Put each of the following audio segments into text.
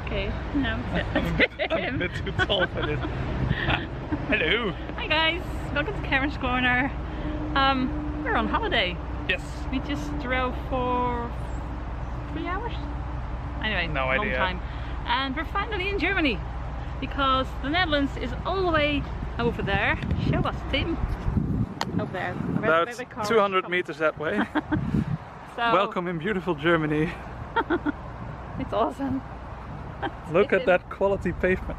Okay, no. I'm a bit too tall for this. Hello. Hi guys, welcome to Karen's Corner. We're on holiday. Yes. We just drove for 3 hours? Anyway, No long idea. time. And we're finally in Germany because the Netherlands is all the way over there. Show us, Tim. Over there. Where the car About 200 comes. meters that way. So, Welcome in beautiful Germany. It's awesome. Look at that quality pavement.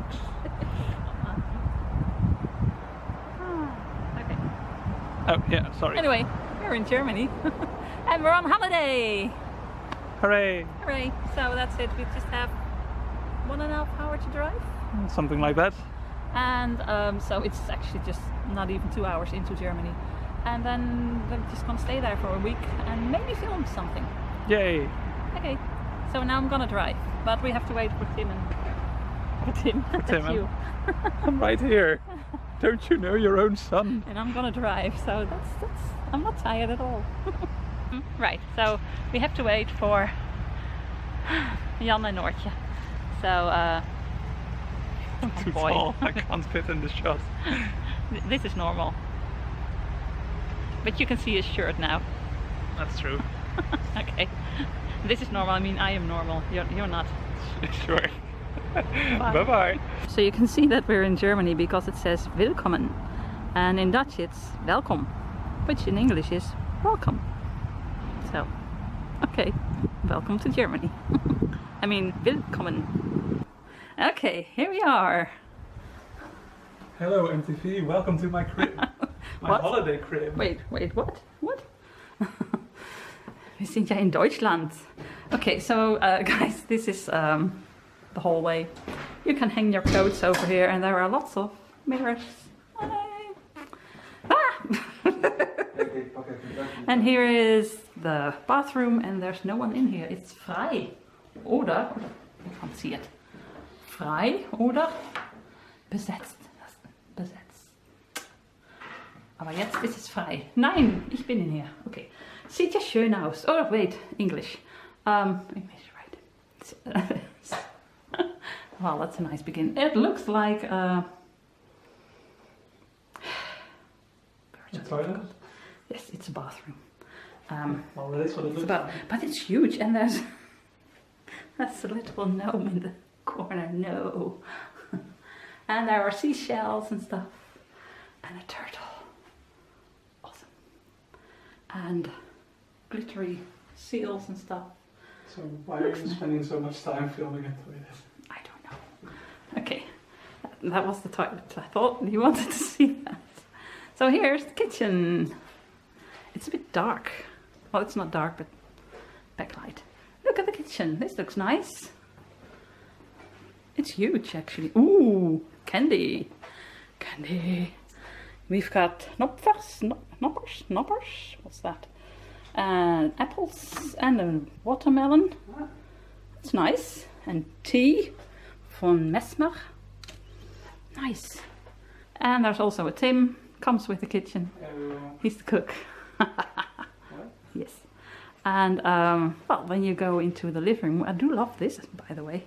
Okay. Oh yeah, sorry. Anyway, we're in Germany and we're on holiday. Hooray. Hooray! So that's it. We just have 1.5 hours to drive, Something like that. and so it's actually just not even 2 hours into Germany. And then we're just gonna stay there for a week and maybe film something. Yay. Okay. So now I'm gonna drive, but we have to wait for Tim and for Tim. Tim That's and- you. I'm right here. Don't you know your own son? And I'm gonna drive, so that's I'm not tired at all. Right, so we have to wait for Jan and Noortje. So I'm too tall. I can't fit in the shot. This is normal. But you can see his shirt now. That's true. Okay. This is normal, I mean I am normal. You're not. Sure. Bye bye. So you can see that we're in Germany because it says Willkommen. And in Dutch it's welkom, which in English is welcome. So, okay, welcome to Germany. I mean, Willkommen. Okay, here we are. Hello MTV, welcome to my crib. My What? holiday crib. Wait, what? What? We sind ja in Deutschland. Okay, so guys, this is the hallway. You can hang your coats over here and there are lots of mirrors. Hi. Ah! And here is the bathroom and there's no one in here. It's frei. Oder, I can't see it. Frei oder besetzt. Besetzt. Aber jetzt ist es frei. Nein, ich bin in hier. Okay. Sieht ja schön aus. Oh, wait, English. English, right. Well, that's a nice begin. It looks like A toilet? Yes, it's a bathroom. Well, that is what it looks like. But it's huge and there's a little gnome in the corner. No. And there are seashells and stuff. And a turtle. Awesome. And glittery seals and stuff. So why are you spending so much time filming a toilet? I don't know. Okay. That was the toilet. I thought you wanted to see that. So here's the kitchen. It's a bit dark. Well, it's not dark, but backlight. Look at the kitchen. This looks nice. It's huge, actually. Ooh, candy. Candy. We've got knoppers. What's that? And apples and a watermelon. That's nice. And tea from Messmer. Nice. And there's also a Tim. Comes with the kitchen. He's the cook. Yes. And well, when you go into the living room, I do love this, by the way.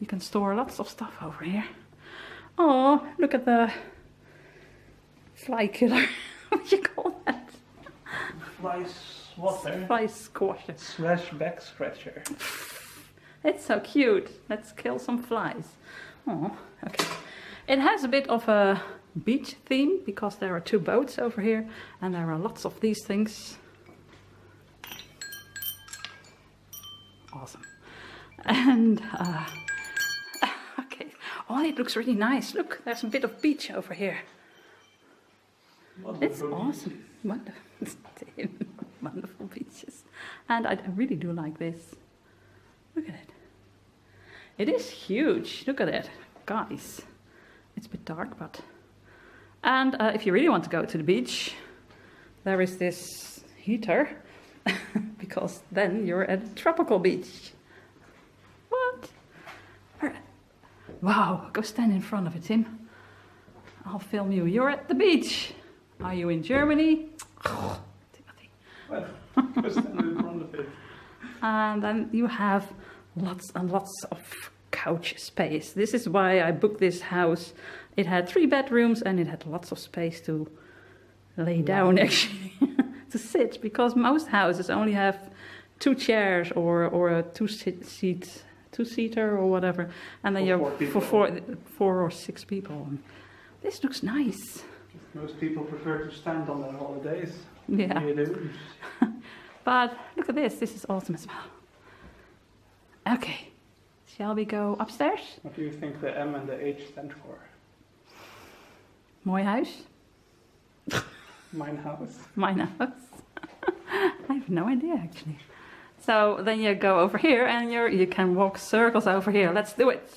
You can store lots of stuff over here. Oh, look at the fly killer. What do you call that? Fly swatter. Fly squasher. Slash back scratcher. It's so cute. Let's kill some flies. Oh, okay. It has a bit of a beach theme because there are 2 boats over here and there are lots of these things. Awesome. And okay. Oh, it looks really nice. Look, there's a bit of beach over here. It's awesome. Wonderful. Wonderful beaches. And I really do like this. Look at it. It is huge. Look at it. Guys. It's a bit dark, but... And if you really want to go to the beach, there is this heater. Because then you're at a tropical beach. What? Wow, go stand in front of it, Tim. I'll film you. You're at the beach. Are you in Germany? Timothy. Well, go stand in front of it. And then you have lots and lots of couch space. This is why I booked this house. It had 3 bedrooms and it had lots of space to lay down, actually, to sit, because most houses only have 2 chairs or a two-seater or whatever, and then you're for 4 or 6 people. This looks nice. Most people prefer to stand on their holidays. Yeah. You do. But look at this. This is awesome as well. Okay. Shall we go upstairs? What do you think the M and the H stand for? Mooi huis? Mine house. Mine house. I have no idea, actually. So then you go over here and you can walk circles over here. Let's do it.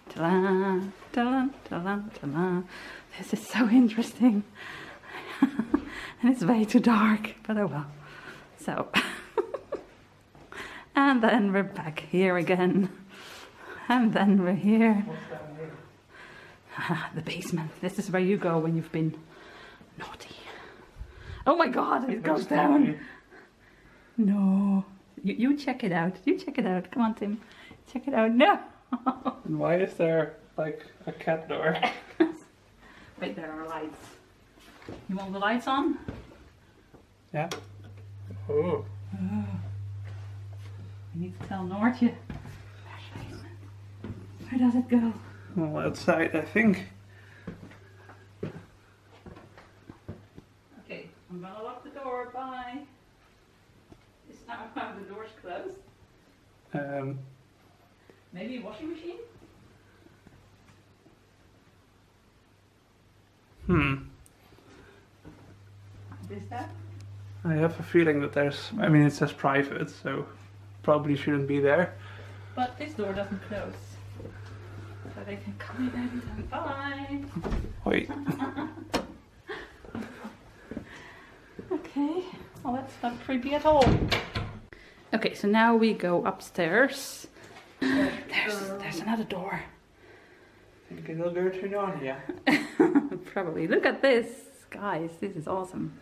Ta-da, ta-da, ta-da, ta-da. This is so interesting. And it's way too dark, but oh well. So, and then we're back here again. And then we're here. What's down here? The basement. This is where you go when you've been naughty. Oh my god, it goes down. No. You check it out. You check it out. Come on, Tim. Check it out. No. And why is there like a cat door? Wait, there are lights. You want the lights on? Yeah. Oh. We need to tell Noortje. Where does it go? Well, outside, I think. Okay, I'm gonna lock the door. Bye. Is now the door's closed? Maybe a washing machine? Is that? I have a feeling that there's. I mean, it says private, so probably shouldn't be there. But this door doesn't close. So they can come in anytime. Bye! Wait. Okay, well that's not creepy at all. Okay, so now we go upstairs. There's another door. Think it'll go to Narnia. Probably. Look at this, guys. This is awesome.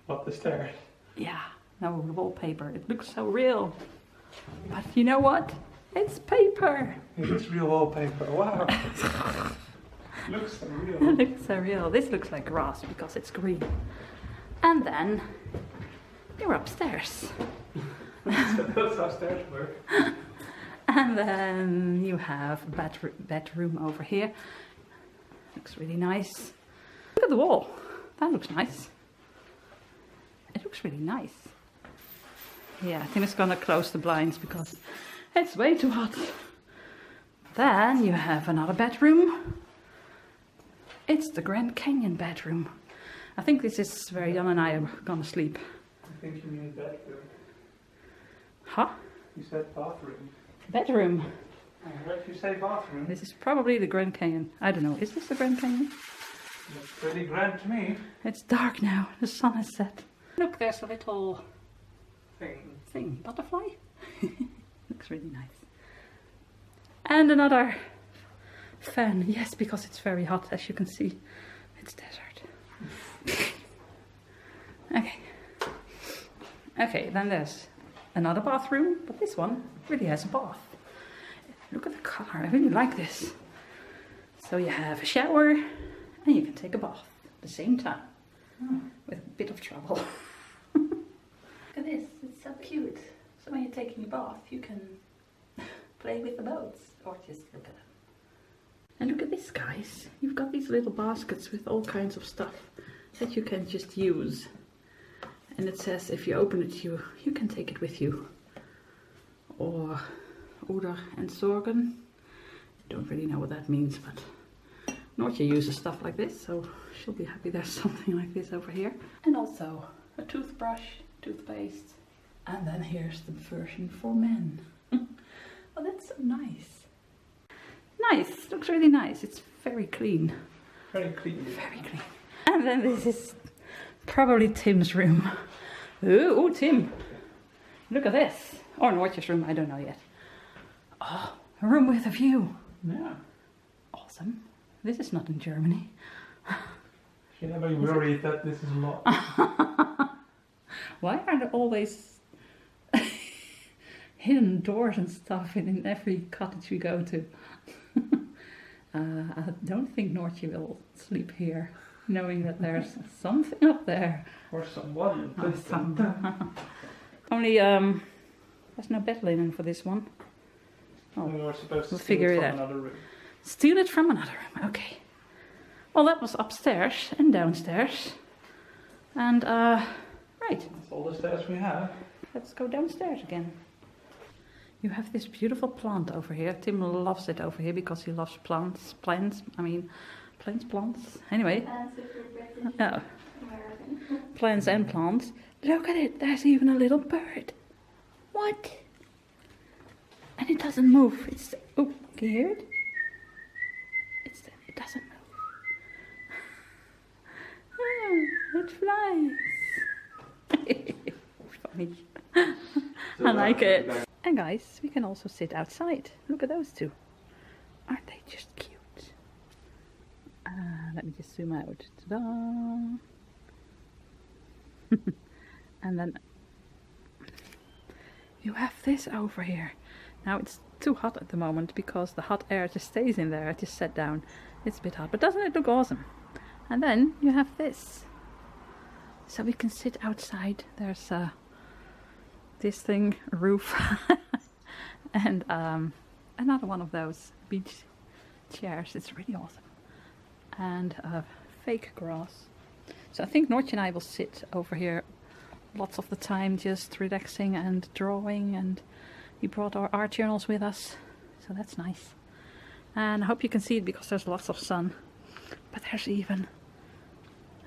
Up the stairs. Yeah, no, the wallpaper. It looks so real. But you know what? It's paper. It's real wallpaper. Wow. Looks so real. It looks so real. This looks like grass because it's green. And then you're upstairs. That's how stairs work. And then you have a bedroom over here. Looks really nice. Look at the wall. That looks nice. It looks really nice. Yeah, Tim is gonna close the blinds because it's way too hot. Then you have another bedroom. It's the Grand Canyon bedroom. I think this is where Jan and I are gonna sleep. I think you mean bedroom. Huh? You said bathroom. Bedroom. I heard you say bathroom. This is probably the Grand Canyon. I don't know. Is this the Grand Canyon? Looks pretty grand to me. It's dark now. The sun has set. Look, there's a little Thing. butterfly. Looks really nice. And another fan. Yes, because it's very hot, as you can see. It's desert. Okay. Okay, then there's another bathroom, but this one really has a bath. Look at the color. I really like this. So you have a shower and you can take a bath at the same time. With a bit of trouble. Look at this, it's so cute. So when you're taking a bath, you can play with the boats or just look at them. And look at this, guys. You've got these little baskets with all kinds of stuff that you can just use. And it says if you open it, you can take it with you. Or Oder and Sorgen. Don't really know what that means, but Noortje uses stuff like this, so she'll be happy there's something like this over here. And also a toothbrush, toothpaste. And then here's the version for men. Oh, that's so nice. Nice, looks really nice. It's very clean. Very clean. Very clean. And then this is probably Tim's room. Ooh, Tim. Look at this. Or Noortje's room, I don't know yet. Oh, a room with a view. Yeah. Awesome. This is not in Germany. You never worried that this is locked. Why are there always hidden doors and stuff in every cottage we go to. I don't think Noortje will sleep here, knowing that there's something up there. Or someone. Only, there's no bed linen for this one. Oh, We were supposed to we'll steal figure it it from out. another room. Steal it from another room, okay. Well, that was upstairs and downstairs. And, right, That's all the stairs we have. let's go downstairs again. You have this beautiful plant over here. Tim loves it over here because he loves plants. Anyway, yeah, plants and plants. Look at it, there's even a little bird. What? And it doesn't move. It's, oh, can you hear it? It doesn't move. Ah, it flies. Funny. I like it. And guys, we can also sit outside. Look at those two. Aren't they just cute? Let me just zoom out. Ta-da! And then you have this over here. Now it's too hot at the moment because the hot air just stays in there. I just sat down. It's a bit hot, but doesn't it look awesome? And then you have this. So we can sit outside. There's this thing, a roof, and another one of those beach chairs. It's really awesome. And fake grass. So I think Noortje and I will sit over here lots of the time, just relaxing and drawing, and we brought our art journals with us, so that's nice. And I hope you can see it because there's lots of sun. But there's even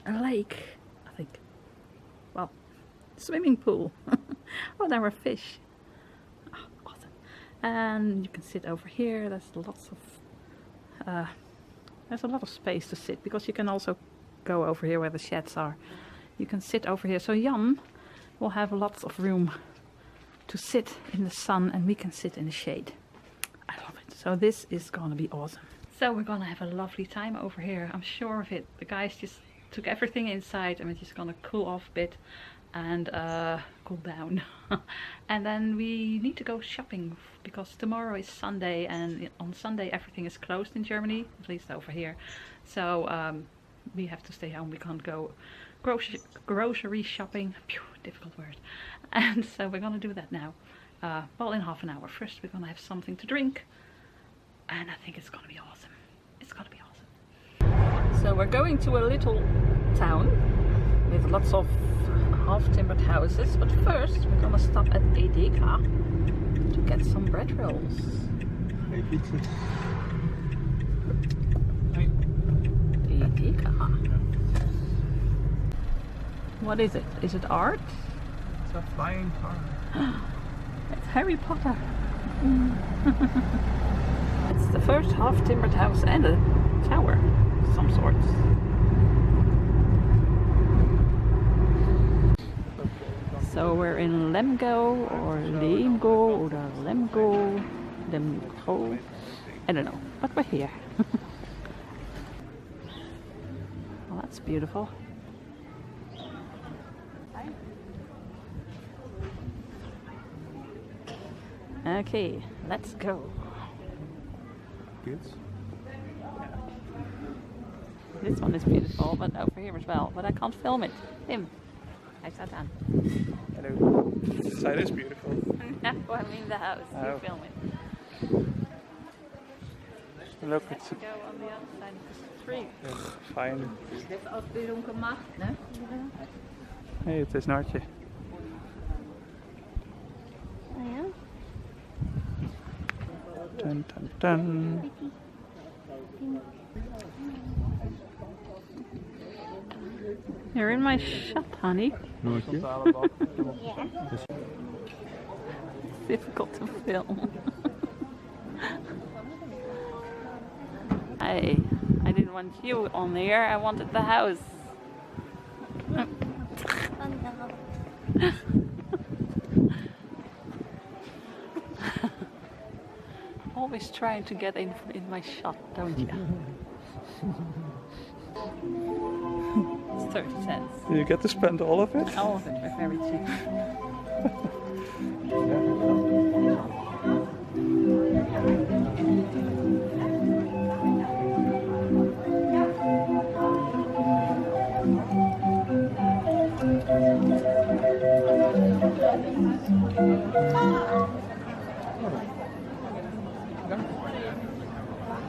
a lake, I think. Well, swimming pool. Oh, there were fish. Oh, awesome. And you can sit over here. There's lots of there's a lot of space to sit because you can also go over here where the sheds are. You can sit over here. So Jan will have lots of room to sit in the sun and we can sit in the shade. I love it. So this is gonna be awesome. So we're gonna have a lovely time over here. I'm sure of it. The guys just took everything inside and we're just gonna cool off a bit and cool down. And then we need to go shopping because tomorrow is Sunday and on Sunday everything is closed in Germany, at least over here. So we have to stay home. We can't go grocery shopping. Phew, difficult word. And so we're gonna do that now. Well, in half an hour. First we're gonna have something to drink and I think it's gonna be awesome. It's gonna be awesome. So we're going to a little town with lots of half-timbered houses, but first we're gonna stop at Edeka to get some bread rolls. Edeka. What is it? Is it art? It's a flying car. It's Harry Potter. It's the first half-timbered house and a tower of some sorts. So we're in Lemgo or Lemgo or Lemgo, I don't know, but we're here. Well, that's beautiful. Okay, let's go. Good. This one is beautiful, but over here as well. But I can't film it. Tim, I sat down. Hello. This side is beautiful. No, I mean the house. Oh. You film it. Look, Let's it's go on the other side of the street. fine. Heeft afbeelding gemaakt, ne? Hey, het is Noortje. Oh ja? Dun, dun, dun. You're in my shot, honey. Noortje. It's difficult to film. I didn't want you on here, I wanted the house. Always trying to get in my shot, don't you? It's 30 cents. You get to spend all of it? All of it, but very cheap.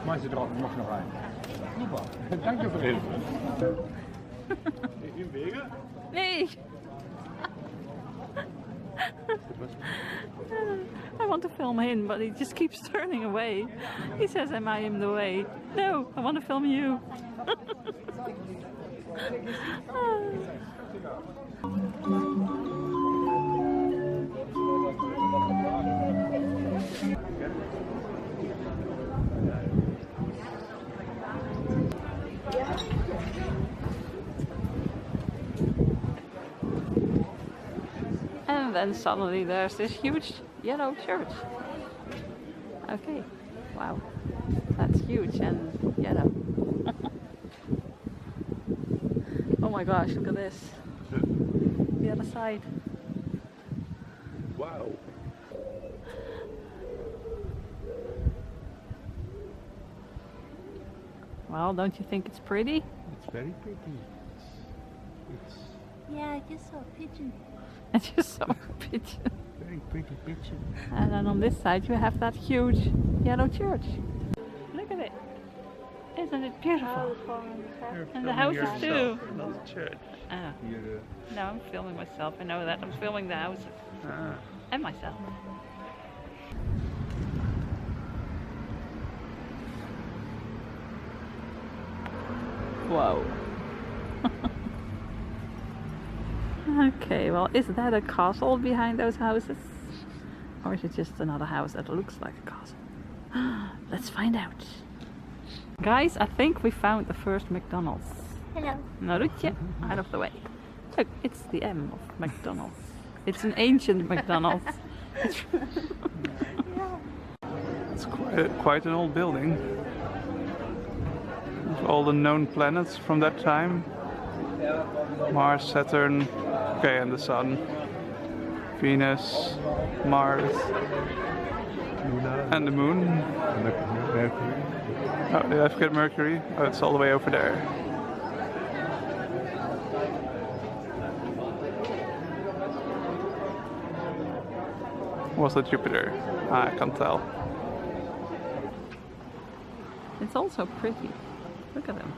Maar ze er nog een. Super. Dank je voor even. In wegen? Nee! I want to film him, but he just keeps turning away. He says, am I in the way? No, I want to film you. And then suddenly there's this huge yellow church. Okay, wow, that's huge and yellow. Oh my gosh, look at this. The other side. Wow. Well, don't you think it's pretty? It's very pretty. It's Yeah, I just saw a pigeon. And you saw a pigeon. very pretty picture. And then on this side you have that huge yellow church. Look at it. Isn't it beautiful? And the houses too. Not the church. Ah, Hier, no, I'm filming myself. I know that. I'm filming the houses. Ah. And myself. Whoa. Okay, well, is that a castle behind those houses? Or is it just another house that looks like a castle? Let's find out. Guys, I think we found the first McDonald's. Hello. Noortje, out of the way. Look, it's the M of McDonald's. It's an ancient McDonald's. It's quite an old building. With all the known planets from that time. Mars, Saturn, okay, and the Sun. Venus, Mars, and the Moon. Mercury. Oh, did I forget Mercury? Oh, it's all the way over there. Was it Jupiter? Ah, I can't tell. It's also pretty. Look at them.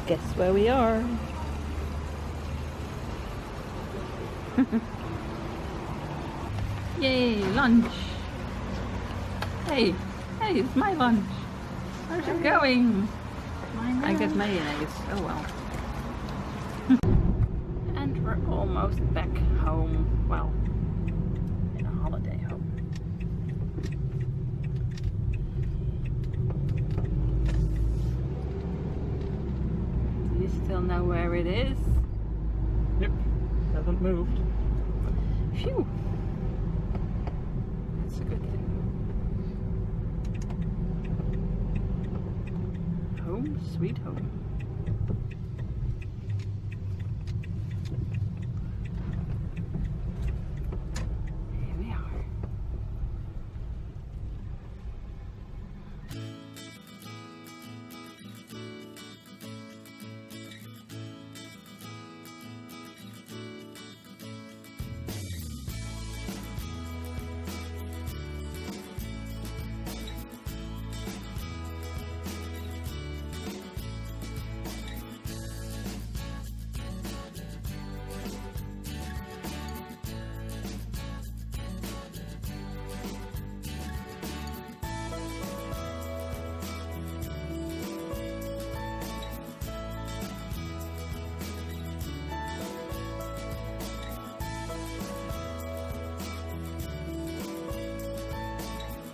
Guess where we are. Yay, lunch. Hey, hey, it's my lunch. Where's it going? I get mayonnaise. Oh well. And we're almost back home. Well, in a holiday home. Do you still know where it is? Yep, hasn't moved. Phew. That's a good thing. Home, sweet home.